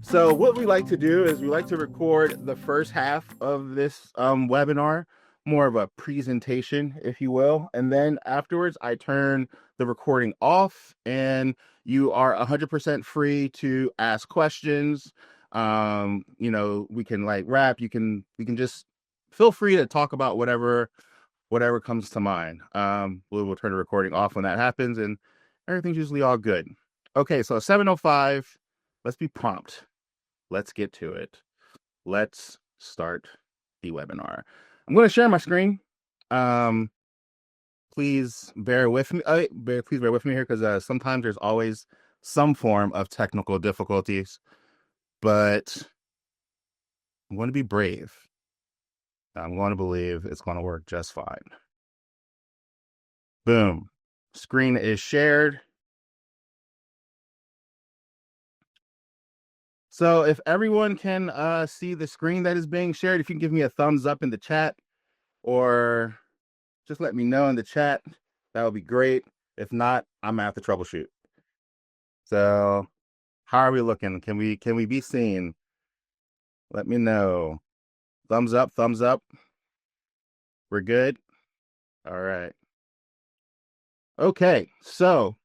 So what we like to do is we like to record the first half of this webinar, more of a presentation, if you will. And then afterwards, I turn the recording off and you are 100% free to ask questions. We can like rap, we can just feel free to talk about whatever comes to mind. We'll turn the recording off when that happens and everything's usually all good. Okay, so 7:05, let's be prompt. Let's get to it. Let's start the webinar. I'm going to share my screen. Um, please bear with me. Please bear with me here because sometimes there's always some form of technical difficulties, but I'm going to be brave. I'm going to believe it's going to work just fine. Boom. Screen is shared. So if everyone can see the screen that is being shared, if you can give me a thumbs up in the chat or just let me know in the chat, that would be great. If not, I'm gonna have to troubleshoot. So how are we looking? Can we be seen? Let me know. Thumbs up, thumbs up. We're good. All right. Okay, so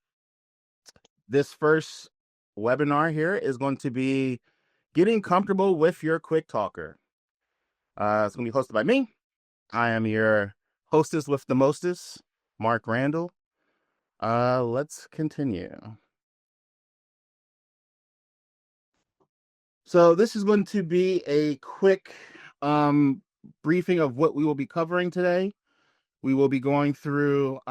this first webinar here is going to be getting comfortable with your QuickTalker. It's going to be hosted by me. I am your hostess with the mostest, Mark Randall. Let's continue. So this is going to be a quick briefing of what we will be covering today. We will be going through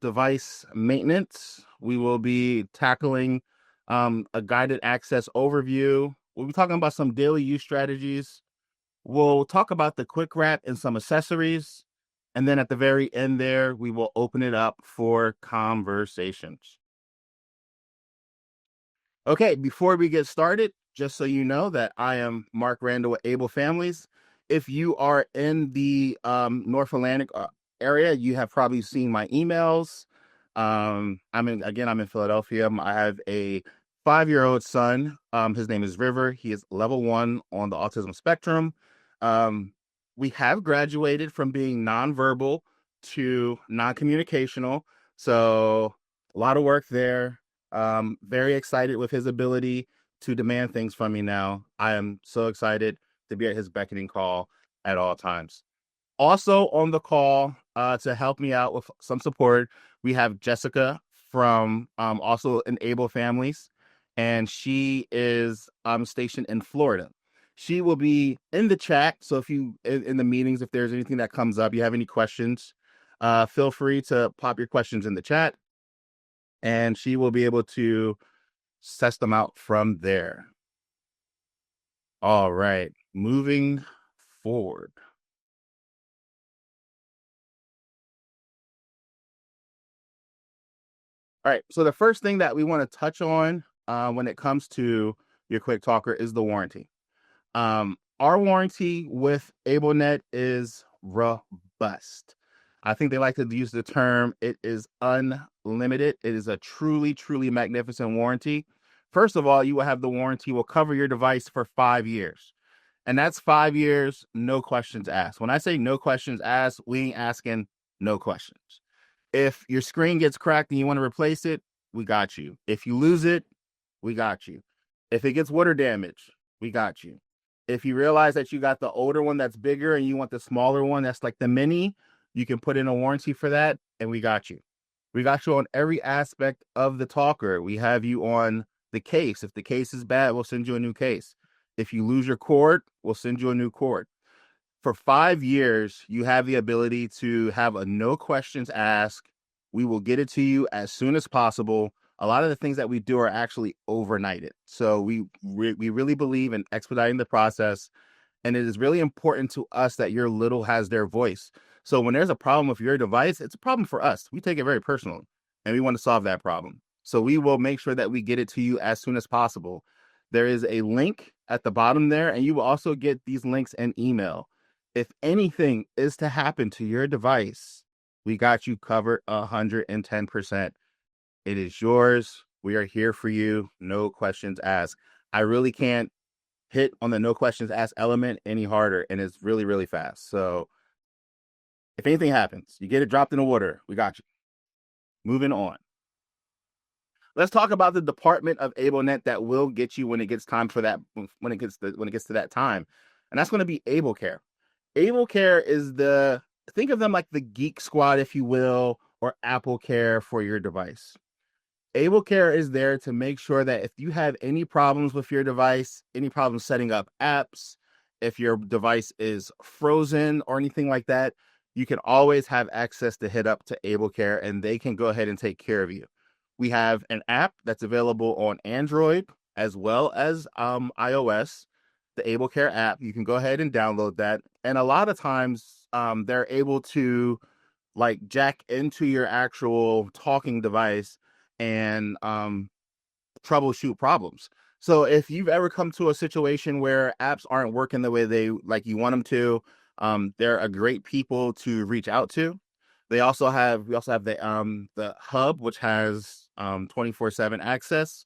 device maintenance. We will be tackling a guided access overview. We'll be talking about some daily use strategies. We'll talk about the quick wrap and some accessories. And then at the very end there, we will open it up for conversations. Okay, before we get started, just so you know that I am Mark Randall with ableFamilies. If you are in the North Atlantic area, you have probably seen my emails. I'm in Philadelphia. I have a 5-year-old son. His name is River. He is level 1 on the autism spectrum. We have graduated from being nonverbal to non-communicational. So a lot of work there. Very excited with his ability to demand things from me now. I am so excited to be at his beckoning call at all times. Also on the call to help me out with some support, we have Jessica from also in ableFamilies, and she is stationed in Florida. She will be in the chat, so if you in the meetings, if there's anything that comes up, you have any questions, feel free to pop your questions in the chat, and she will be able to test them out from there. All right, moving forward. All right, so the first thing that we want to touch on when it comes to your QuickTalker is the warranty. Our warranty with ableNet is robust. I think they like to use the term, it is unlimited. It is a truly, truly magnificent warranty. First of all, you will have the warranty will cover your device for 5 years. And that's 5 years, no questions asked. When I say no questions asked, we ain't asking no questions. If your screen gets cracked and you want to replace it, we got you. If you lose it, we got you. If it gets water damage, we got you. If you realize that you got the older one that's bigger and you want the smaller one that's like the mini, you can put in a warranty for that, and we got you. We got you on every aspect of the talker. We have you on the case. If the case is bad, we'll send you a new case. If you lose your cord, we'll send you a new cord. For 5 years, you have the ability to have a no questions asked. We will get it to you as soon as possible. A lot of the things that we do are actually overnighted. So we really believe in expediting the process. And it is really important to us that your little has their voice. So when there's a problem with your device, it's a problem for us. We take it very personally, and we want to solve that problem. So we will make sure that we get it to you as soon as possible. There is a link at the bottom there, and you will also get these links in email. If anything is to happen to your device, we got you covered 110%. It is yours. We are here for you. No questions asked. I really can't hit on the no questions asked element any harder, and it's really, really fast. So if anything happens, you get it dropped in the water, we got you. Moving on. Let's talk about the department of ableNet that will get you when it gets time for that, when it gets to that time. And that's going to be ableCare. ableCare is think of them like the Geek Squad, if you will, or AppleCare for your device. ableCare is there to make sure that if you have any problems with your device, any problems setting up apps, if your device is frozen or anything like that, you can always have access to hit up to ableCare and they can go ahead and take care of you. We have an app that's available on Android as well as iOS, the ableCare app. You can go ahead and download that. And a lot of times they're able to like jack into your actual talking device and troubleshoot problems. So if you've ever come to a situation where apps aren't working the way they like you want them to, they're a great people to reach out to. We also have the hub, which has 24/7 access.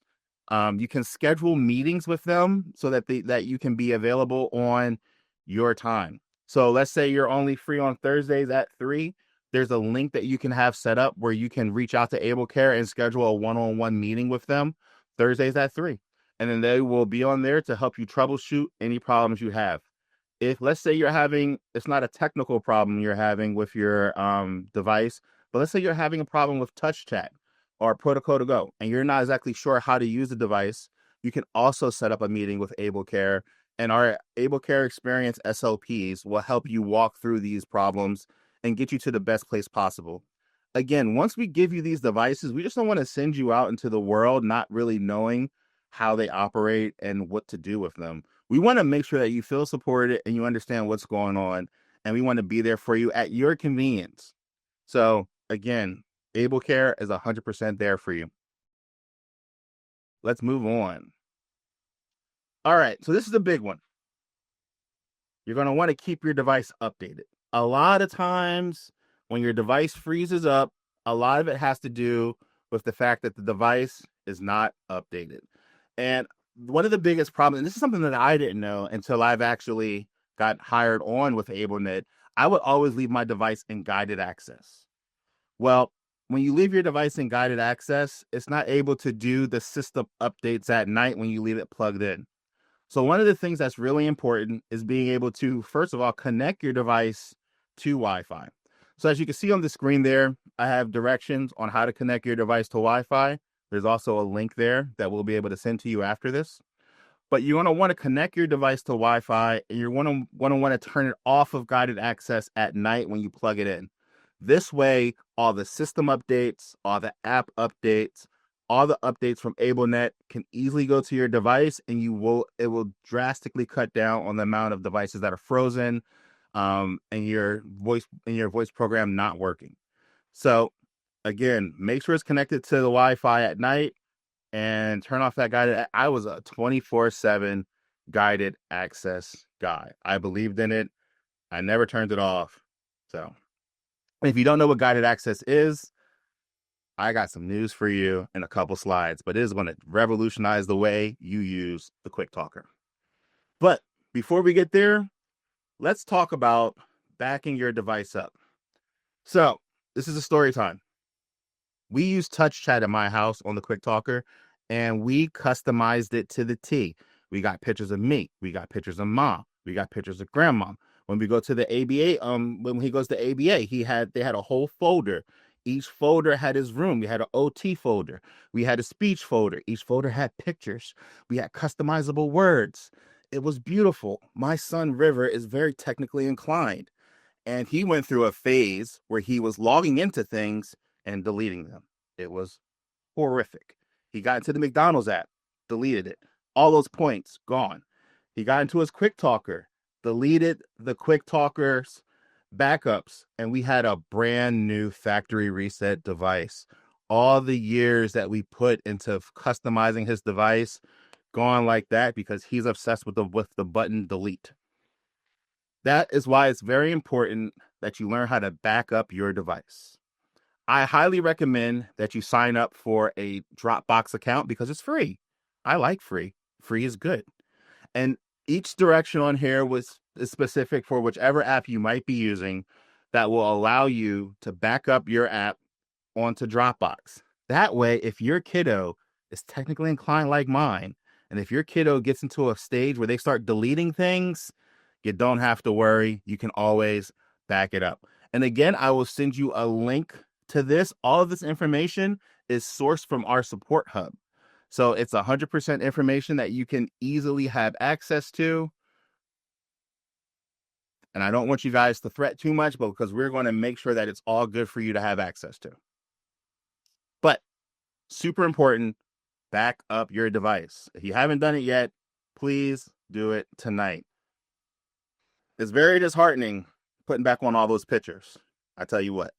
You can schedule meetings with them so that you can be available on your time. So let's say you're only free on Thursdays at 3. There's a link that you can have set up where you can reach out to ableCare and schedule a one-on-one meeting with them Thursdays at 3. And then they will be on there to help you troubleshoot any problems you have. If let's say it's not a technical problem you're having with your device, but let's say you're having a problem with touch chat or protocol to go, and you're not exactly sure how to use the device, you can also set up a meeting with ableCare, and our ableCare Experience SLPs will help you walk through these problems and get you to the best place possible. Again, once we give you these devices, we just don't want to send you out into the world not really knowing how they operate and what to do with them. We want to make sure that you feel supported and you understand what's going on, and we want to be there for you at your convenience. So again, ableCare is 100% there for you. Let's move on. All right, so this is a big one. You're going to want to keep your device updated. A lot of times when your device freezes up, a lot of it has to do with the fact that the device is not updated. And one of the biggest problems, and this is something that I didn't know until I've actually got hired on with ableNet, I would always leave my device in guided access. Well, when you leave your device in guided access, it's not able to do the system updates at night when you leave it plugged in. So one of the things that's really important is being able to, first of all, connect your device to Wi-Fi. So as you can see on the screen there, I have directions on how to connect your device to Wi-Fi. There's also a link there that we'll be able to send to you after this. But you're going to want to connect your device to Wi-Fi, and you're going to want to turn it off of guided access at night when you plug it in. This way, all the system updates, all the app updates, all the updates from ableNet can easily go to your device, and it will drastically cut down on the amount of devices that are frozen, and your voice program not working. So again, make sure it's connected to the Wi-Fi at night and turn off that guided. I was a 24/7 guided access guy. I believed in it. I never turned it off. So if you don't know what guided access is, I got some news for you in a couple slides, but it is going to revolutionize the way you use the QuickTalker. But before we get there, let's talk about backing your device up. So this is a story time. We use touch chat at my house on the QuickTalker, and we customized it to the T. We got pictures of me. We got pictures of mom. We got pictures of grandma. When we go to the ABA, when he goes to ABA, they had a whole folder. Each folder had his room. We had an OT folder. We had a speech folder. Each folder had pictures. We had customizable words. It was beautiful. My son River is very technically inclined, and he went through a phase where he was logging into things and deleting them. It was horrific. He got into the McDonald's app, deleted it. All those points gone. He got into his QuickTalker, deleted the QuickTalker's backups, and we had a brand new factory reset device. All the years that we put into customizing his device gone like that because he's obsessed with the button delete. That is why it's very important that you learn how to back up your device. I highly recommend that you sign up for a Dropbox account because it's free. I like free. Free is good. And Each direction on here is specific for whichever app you might be using that will allow you to back up your app onto Dropbox. That way, if your kiddo is technically inclined like mine, and if your kiddo gets into a stage where they start deleting things, you don't have to worry. You can always back it up. And again, I will send you a link to this. All of this information is sourced from our support hub. So it's 100% information that you can easily have access to. And I don't want you guys to threat too much, but because we're going to make sure that it's all good for you to have access to. But super important, back up your device. If you haven't done it yet, please do it tonight. It's very disheartening putting back on all those pictures. I tell you what.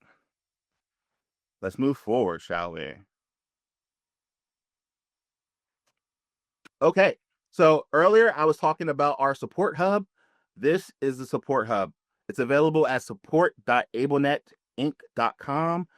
Let's move forward, shall we? Okay. So earlier I was talking about our support hub. This is the support hub. It's available at support.ablenetinc.com.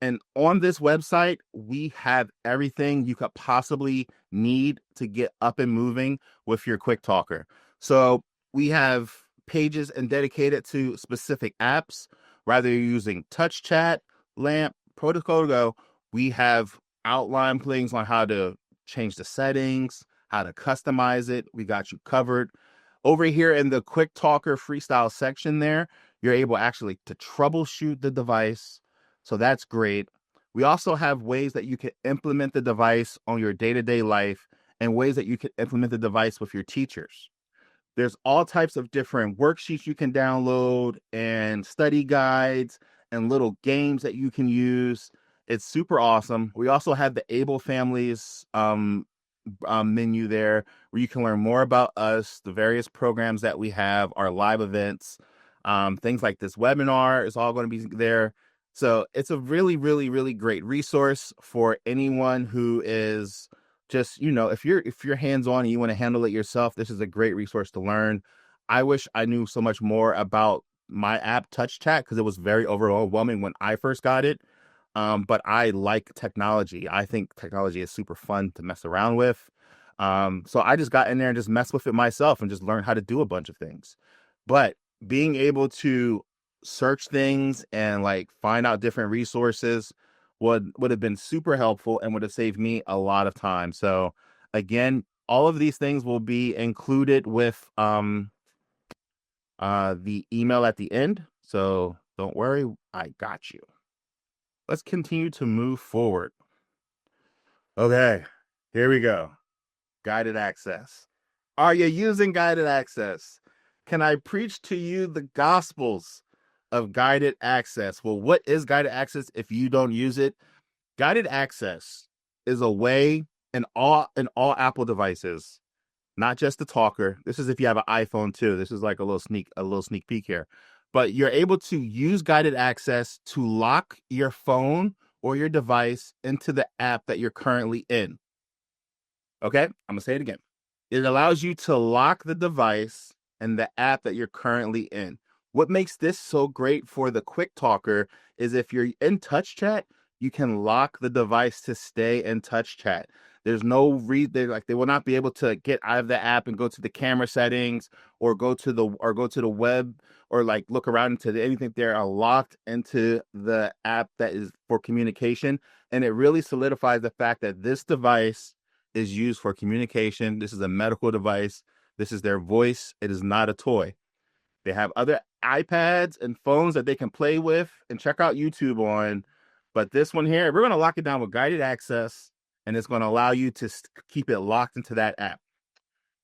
And on this website, we have everything you could possibly need to get up and moving with your QuickTalker. So we have pages and dedicated to specific apps. Whether you're using Touch Chat, LAMP, Protocol to Go, we have outline things on how to change the settings, how to customize it. We got you covered. Over here in the QuickTalker Freestyle section there, you're able actually to troubleshoot the device. So that's great. We also have ways that you can implement the device on your day-to-day life and ways that you can implement the device with your teachers. There's all types of different worksheets you can download and study guides and little games that you can use. It's super awesome. We also have the ableFamilies menu there where you can learn more about us, the various programs that we have, our live events, things like this webinar is all going to be there. So it's a really, really, really great resource for anyone who is just, if you're hands-on and you want to handle it yourself, this is a great resource to learn. I wish I knew so much more about my app Touch Chat because it was very overwhelming when I first got it. But I like technology. I think technology is super fun to mess around with. So I just got in there and just messed with it myself and just learned how to do a bunch of things. But being able to search things and like find out different resources would have been super helpful and would have saved me a lot of time. So again, all of these things will be included with the email at the end. So don't worry, I got you. Let's continue to move forward. Okay, here we go. Guided access. Are you using guided access? Can I preach to you the gospels of guided access? Well, what is guided access if you don't use it? Guided access is a way in all Apple devices, not just the talker. This is if you have an iPhone too. This is like a little sneak peek here. But you're able to use guided access to lock your phone or your device into the app that you're currently in. Okay, I'm gonna say it again. It allows you to lock the device and the app that you're currently in. What makes this so great for the QuickTalker is if you're in Touch Chat, you can lock the device to stay in Touch Chat. There's no they will not be able to get out of the app and go to the camera settings or go to the web or like look around into anything. They are locked into the app that is for communication, and it really solidifies the fact that this device is used for communication. This is a medical device. This is their voice. It is not a toy. They have other iPads and phones that they can play with and check out YouTube on. But this one here, we're going to lock it down with guided access, and it's going to allow you to keep it locked into that app.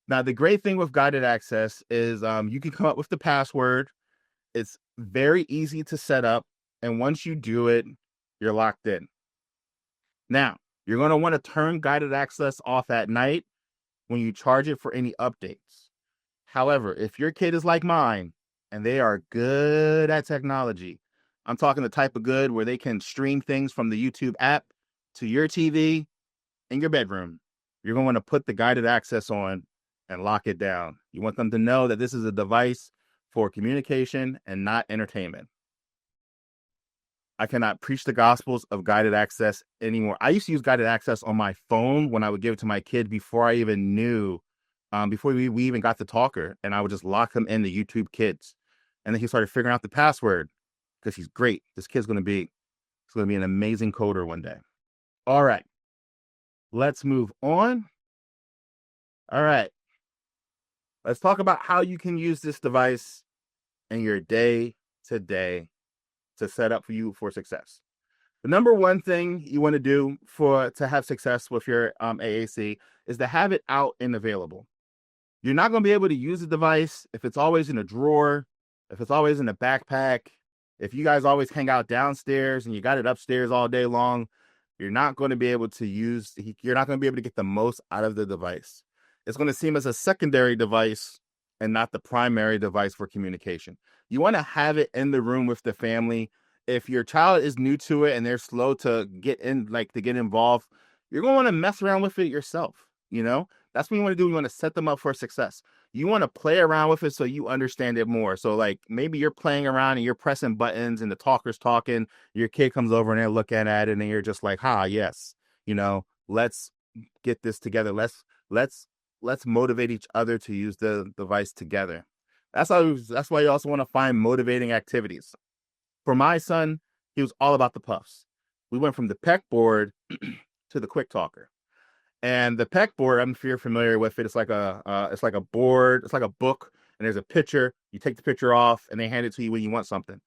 Now, the great thing with guided access is you can come up with the password. It's very easy to set up. And once you do it, you're locked in. Now, you're going to want to turn guided access off at night when you charge it for any updates. However, if your kid is like mine and they are good at technology, I'm talking the type of good where they can stream things from the YouTube app to your TV in your bedroom, you're going to want to put the guided access on and lock it down. You want them to know that this is a device for communication and not entertainment. I cannot preach the gospels of guided access anymore. I used to use guided access on my phone when I would give it to my kid before I even knew before we even got the talker, and I would just lock him into YouTube Kids. And then he started figuring out the password because he's great. This kid's going to be, he's going to be an amazing coder one day. All right, let's move on. All right, let's talk about how you can use this device in your day to day to set up for you for success. The number one thing you want to do to have success with your AAC is to have it out and available. You're not going to be able to use the device if it's always in a drawer, if it's always in a backpack, if you guys always hang out downstairs and you got it upstairs all day long. You're not going to be able to get the most out of the device. It's going to seem as a secondary device and not the primary device for communication. You want to have it in the room with the family. If your child is new to it and they're slow to get involved, you're going to want to mess around with it yourself. That's what you want to do. You want to set them up for success. You want to play around with it so you understand it more. So like maybe you're playing around and you're pressing buttons and the talker's talking, your kid comes over and they're looking at it and you're just like, yes, let's get this together. Let's motivate each other to use the device together. That's why you also want to find motivating activities. For my son, he was all about the puffs. We went from the pegboard to the QuickTalker. And the pegboard, I'm sure you're familiar with it. It's like a board. It's like a book, and there's a picture. You take the picture off, and they hand it to you when you want something.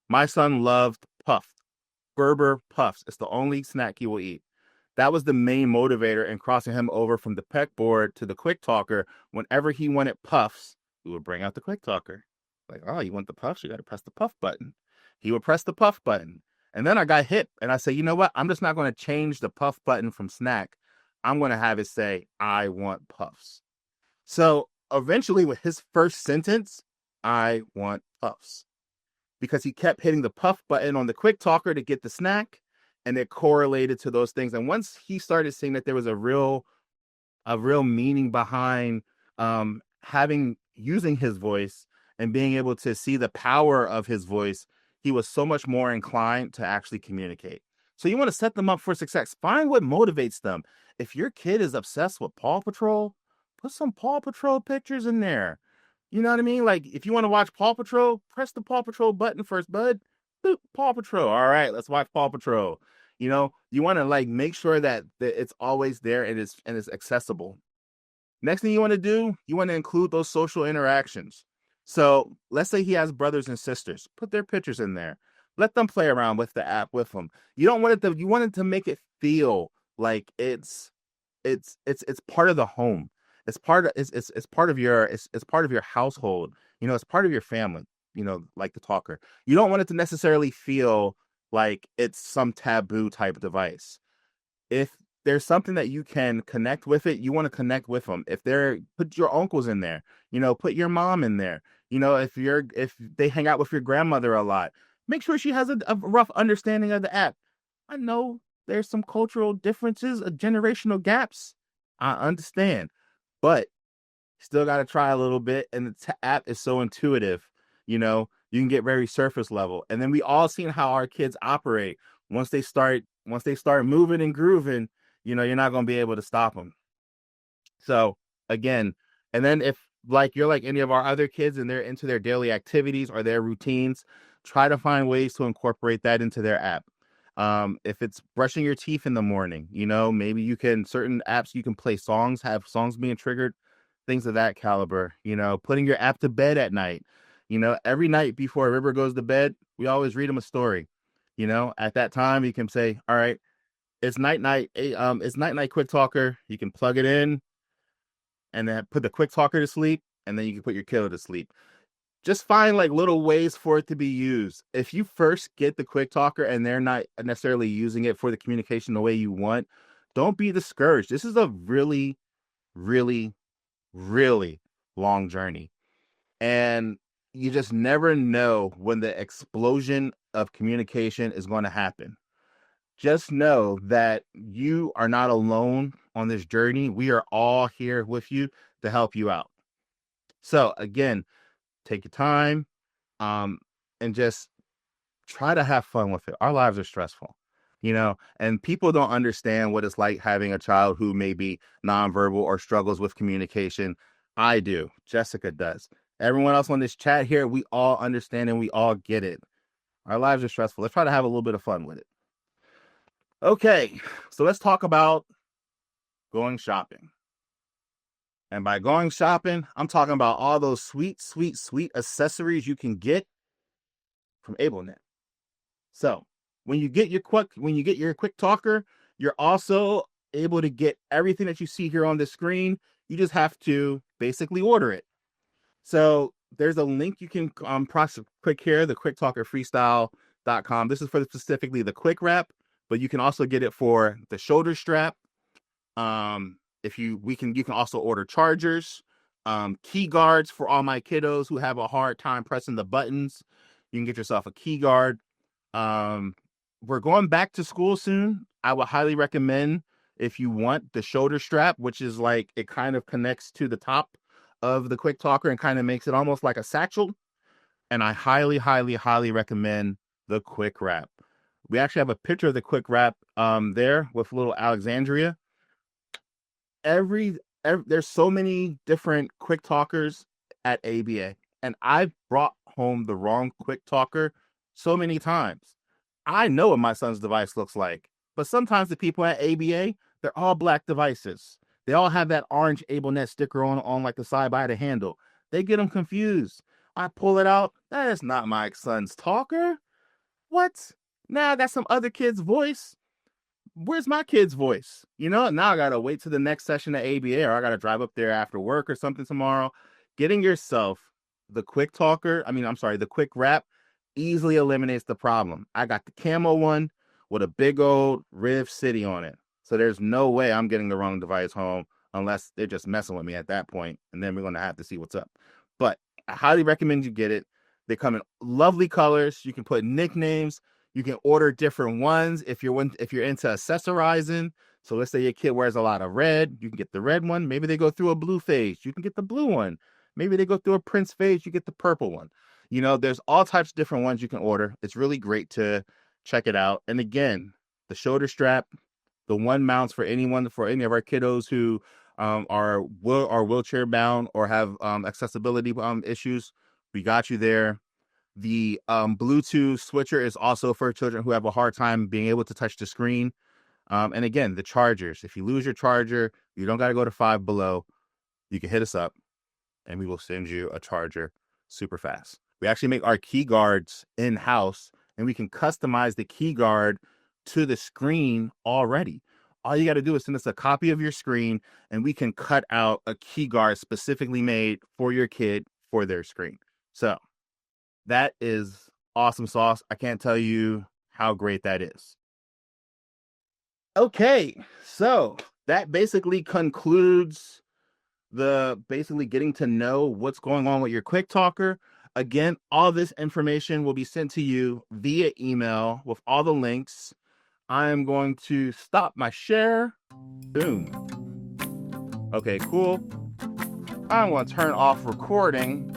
My son loved puff, Gerber puffs. It's the only snack he will eat. That was the main motivator in crossing him over from the pegboard to the QuickTalker. Whenever he wanted puffs, we would bring out the QuickTalker. Like, oh, you want the puffs? You got to press the puff button. He would press the puff button. And then I got hip, and I said, you know what? I'm just not going to change the puff button from snack. I'm going to have it say, I want puffs. So eventually with his first sentence, I want puffs. Because he kept hitting the puff button on the QuickTalker to get the snack, and it correlated to those things. And once he started seeing that there was a real meaning behind using his voice and being able to see the power of his voice, he was so much more inclined to actually communicate. So you want to set them up for success. Find what motivates them. If your kid is obsessed with Paw Patrol, put some Paw Patrol pictures in there. You know what I mean? Like if you want to watch Paw Patrol, press the Paw Patrol button first, bud. Boop, Paw Patrol. All right, let's watch Paw Patrol. You want to make sure that it's always there and it's accessible. Next thing you want to do, you want to include those social interactions. So let's say he has brothers and sisters. Put their pictures in there. Let them play around with the app with them. You want it to make it feel like it's part of the home. It's part of your household. It's part of your family, like the talker. You don't want it to necessarily feel like it's some taboo type device. If there's something that you can connect with it, you want to connect with them. Put your uncles in there, put your mom in there. If they hang out with your grandmother a lot, make sure she has a rough understanding of the app. I know there's some cultural differences, generational gaps. I understand, but still got to try a little bit. And the app is so intuitive, you can get very surface level. And then we all seen how our kids operate. Once they start moving and grooving, you're not going to be able to stop them. So again, and then if you're like any of our other kids and they're into their daily activities or their routines, try to find ways to incorporate that into their app. If it's brushing your teeth in the morning, maybe certain apps you can play songs, have songs being triggered, things of that caliber, putting your app to bed at night. Every night before River goes to bed, we always read him a story. At that time you can say, all right, it's night QuickTalker. You can plug it in and then put the QuickTalker to sleep, and then you can put your kiddo to sleep. Just find little ways for it to be used. If you first get the QuickTalker and they're not necessarily using it for the communication the way you want, don't be discouraged. This is a really, really, really long journey. And you just never know when the explosion of communication is going to happen. Just know that you are not alone on this journey. We are all here with you to help you out. So again, take your time, and just try to have fun with it. Our lives are stressful, and people don't understand what it's like having a child who may be nonverbal or struggles with communication. I do. Jessica does. Everyone else on this chat here, we all understand and we all get it. Our lives are stressful. Let's try to have a little bit of fun with it. Okay, so let's talk about going shopping. And by going shopping, I'm talking about all those sweet, sweet, sweet accessories you can get from ableNet. So when you get your QuickTalker, you're also able to get everything that you see here on the screen. You just have to basically order it. So there's a link you can click here, the QuickTalker Freestyle.com. This is for specifically the quick wrap, but you can also get it for the shoulder strap. You can also order chargers, key guards for all my kiddos who have a hard time pressing the buttons. You can get yourself a key guard. We're going back to school soon. I would highly recommend, if you want, the shoulder strap, which is like, it kind of connects to the top of the QuickTalker and kind of makes it almost like a satchel. And I highly, highly, highly recommend the quick wrap. We actually have a picture of the quick wrap there with little Alexandria. There's so many different QuickTalkers at ABA, and I've brought home the wrong QuickTalker so many times. I know what my son's device looks like, but sometimes the people at ABA, they're all black devices. They all have that orange ableNet sticker on like the side by the handle. They get them confused. I pull it out. That is not my son's talker. What? Now I got some other kid's voice. Where's my kid's voice? Now I gotta wait to the next session at ABA, or I gotta drive up there after work or something tomorrow. Getting yourself the the quick wrap easily eliminates the problem. I got the camo one with a big old Riv City on it. So there's no way I'm getting the wrong device home unless they're just messing with me at that point, and then we're gonna have to see what's up. But I highly recommend you get it. They come in lovely colors. You can put nicknames. You can order different ones if you're into accessorizing. So let's say your kid wears a lot of red, you can get the red one. Maybe they go through a blue phase, you can get the blue one. Maybe they go through a Prince phase, you get the purple one. There's all types of different ones you can order. It's really great to check it out. And again, the shoulder strap, the one mounts for any of our kiddos who are wheelchair bound or have accessibility issues. We got you there. The Bluetooth switcher is also for children who have a hard time being able to touch the screen. And again, the chargers. If you lose your charger, you don't got to go to Five Below. You can hit us up and we will send you a charger super fast. We actually make our key guards in-house, and we can customize the key guard to the screen already. All you got to do is send us a copy of your screen, and we can cut out a key guard specifically made for your kid for their screen. So that is awesome sauce. I can't tell you how great that is. Okay, so that basically concludes basically getting to know what's going on with your QuickTalker. Again, all this information will be sent to you via email with all the links. I am going to stop my share. Boom. Okay, cool. I'm going to turn off recording